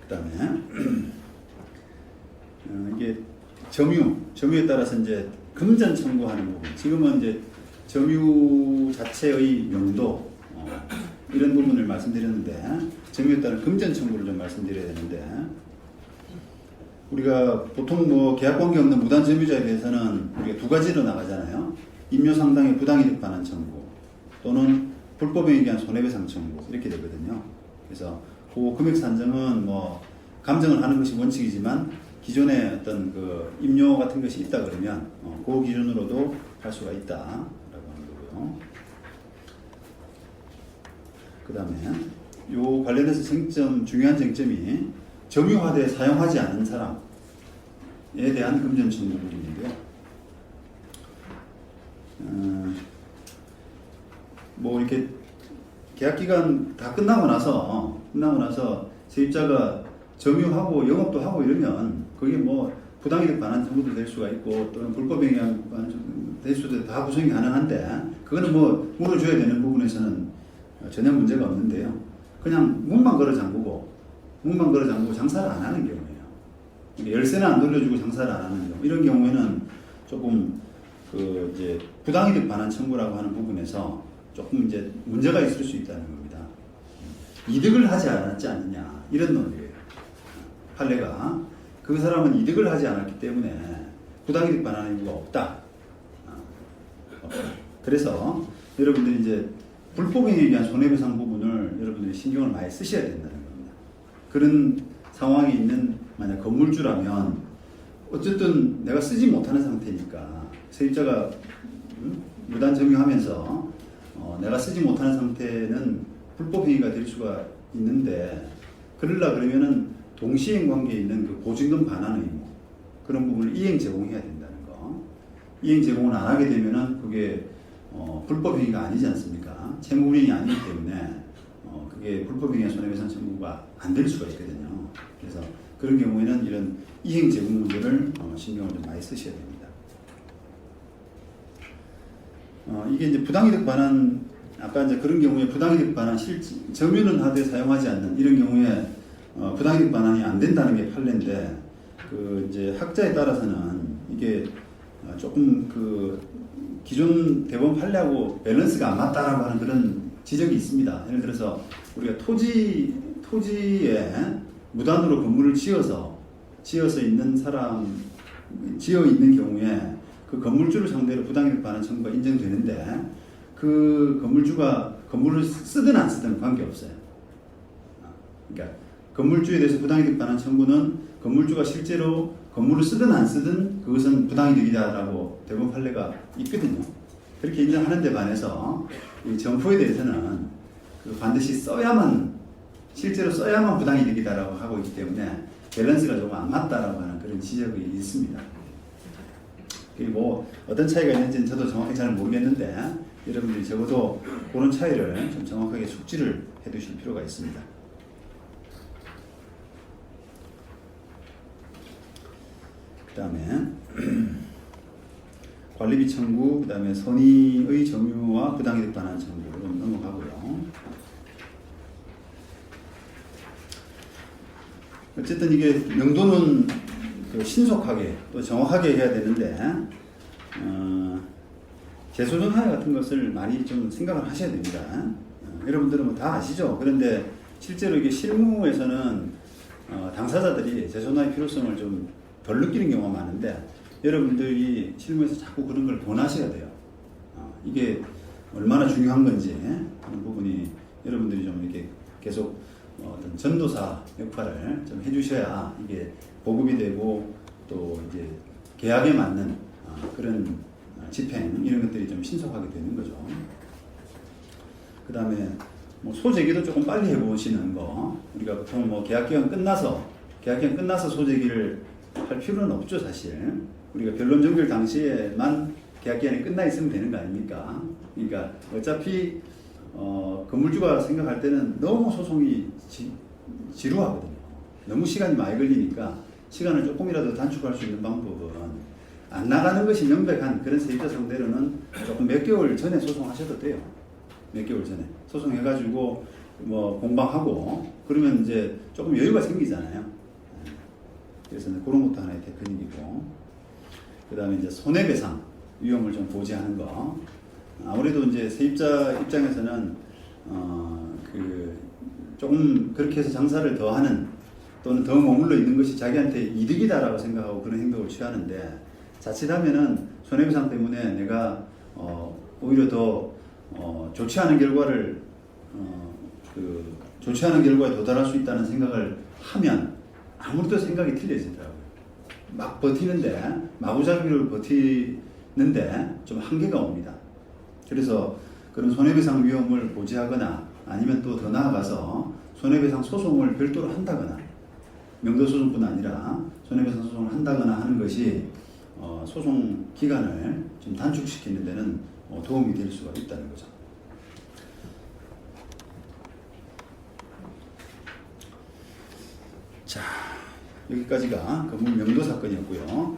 그다음에 이게 점유에 따라서 이제 금전 청구하는 부분. 지금은 이제 점유 자체의 명도 이런 부분을 말씀드렸는데 점유에 따른 금전 청구를 좀 말씀드려야 되는데 우리가 보통 뭐 계약 관계 없는 무단 점유자에 대해서는 우리가 두 가지로 나가잖아요. 임료 상당의 부당이득 반환 청구 또는 불법행위에 의한 손해배상 청구 이렇게 되거든요. 그래서 그 금액 산정은 뭐 감정을 하는 것이 원칙이지만 기존에 어떤 그 임료 같은 것이 있다 그러면 그 기준으로도 할 수가 있다라고 하는 거고요. 그 다음에 요 관련해서 중요한 쟁점이 점유하되 사용하지 않은 사람에 대한 금전 청구 부분인데요. 뭐 이렇게 계약 기간 다 끝나고 나서 세입자가 점유하고 영업도 하고 이러면 그게 뭐 부당이득 반환 청구도 될 수가 있고 또는 불법행위 될 수도 다 구성이 가능한데 그거는 뭐 물어줘야 되는 부분에서는 전혀 문제가 없는데요. 그냥 문만 걸어 잠그고 장사를 안 하는 경우예요. 열쇠는 안 돌려주고 장사를 안 하는 경우 이런 경우에는 조금 그 이제 부당이득 반환 청구라고 하는 부분에서 조금 이제 문제가 있을 수 있다는 겁니다. 이득을 하지 않았지 않느냐 이런 논리예요. 판례가 그 사람은 이득을 하지 않았기 때문에 부당이득 반환의 이유가 없다. 그래서 여러분들이 이제 불법행위에 의한 손해배상 부분을 여러분들이 신경을 많이 쓰셔야 된다는 겁니다. 그런 상황이 있는 만약 건물주라면 어쨌든 내가 쓰지 못하는 상태니까 세입자가 무단 점유하면서 내가 쓰지 못하는 상태는 불법행위가 될 수가 있는데 그러려 그러면은 동시행 관계에 있는 그 보증금 반환 의무 그런 부분을 이행 제공해야 된다는 거. 이행 제공을 안 하게 되면은 그게 불법행위가 아니지 않습니까? 채무불이행이 아니기 때문에 그게 불법행위와 손해배상 청구가 안 될 수가 있거든요. 그래서 그런 경우에는 이런 이행 제공 문제를 신경을 좀 많이 쓰셔야 됩니다. 이게 이제 부당이득 반환 아까 이제 그런 경우에 부당이득 반환 점유는 하되 사용하지 않는 이런 경우에 부당이득 반환이 안 된다는 게 판례인데 그 이제 학자에 따라서는 이게 조금 그 기존 대법원 판례하고 밸런스가 안 맞다라고 하는 그런 지적이 있습니다. 예를 들어서 우리가 토지에 무단으로 건물을 지어 있는 경우에 그 건물주를 상대로 부당이득 반환 청구가 인정되는데 그 건물주가 건물을 쓰든 안 쓰든 관계없어요. 그러니까 건물주에 대해서 부당이득 반환 청구는 건물주가 실제로 건물을 쓰든 안 쓰든 그것은 부당이득이다라고 대법원 판례가 있거든요. 그렇게 인정하는 데 반해서 이 점포에 대해서는 그 반드시 실제로 써야만 부당이득이다라고 하고 있기 때문에 밸런스가 조금 안 맞다라고 하는 그런 지적이 있습니다. 그리고 어떤 차이가 있는지는 저도 정확히 잘 모르겠는데 여러분들이 적어도 그런 차이를 좀 정확하게 숙지를 해 두실 필요가 있습니다. 그 다음에 관리비 청구, 그 다음에 선의의 점유와 부당이득 반환 청구로 넘어가고요. 어쨌든 이게 명도는 그 신속하게 또 정확하게 해야 되는데 재소전 하여 같은 것을 많이 좀 생각을 하셔야 됩니다. 여러분들은 뭐 다 아시죠? 그런데 실제로 이게 실무에서는 당사자들이 재소전의 필요성을 좀 덜 느끼는 경우가 많은데 여러분들이 실무에서 자꾸 그런 걸 권하셔야 돼요. 이게 얼마나 중요한 건지 그런 부분이 여러분들이 좀 이렇게 계속 어떤 전도사 역할을 좀 해주셔야 이게 보급이 되고 또 이제 계약에 맞는 그런 집행 이런 것들이 좀 신속하게 되는 거죠. 그 다음에 뭐 소재기도 조금 빨리 해보시는 거. 우리가 보통 뭐 계약 기간 끝나서 소재기를 할 필요는 없죠, 사실. 우리가 변론 종결 당시에만 계약 기간이 끝나 있으면 되는 거 아닙니까? 그러니까 어차피 건물주가 생각할 때는 너무 소송이 지루하거든요. 너무 시간이 많이 걸리니까 시간을 조금이라도 단축할 수 있는 방법은 안 나가는 것이 명백한 그런 세입자 상대로는 조금 몇 개월 전에 소송하셔도 돼요. 몇 개월 전에 소송해가지고 뭐 공방하고 그러면 이제 조금 여유가 생기잖아요. 그래서 그런 것도 하나의 테크닉이고, 그 다음에 이제 손해배상 위험을 좀 고지하는 거. 아무래도 이제 세입자 입장에서는 그 조금 그렇게 해서 장사를 더 하는 또는 더 머물러 있는 것이 자기한테 이득이다라고 생각하고 그런 행동을 취하는데, 자칫하면은 손해배상 때문에 내가 오히려 더 좋지 않은 결과를 좋지 않은 결과에 도달할 수 있다는 생각을 하면 아무래도 생각이 틀려지더라고요. 막 버티는데, 마구잡이로 버티는데 좀 한계가 옵니다. 그래서 그런 손해배상 위험을 고지하거나 아니면 또 더 나아가서 손해배상 소송을 별도로 한다거나, 명도소송뿐 아니라 손해배상 소송을 한다거나 하는 것이 소송 기간을 좀 단축시키는 데는 도움이 될 수가 있다는 거죠. 자, 여기까지가 건물 명도 사건이었고요.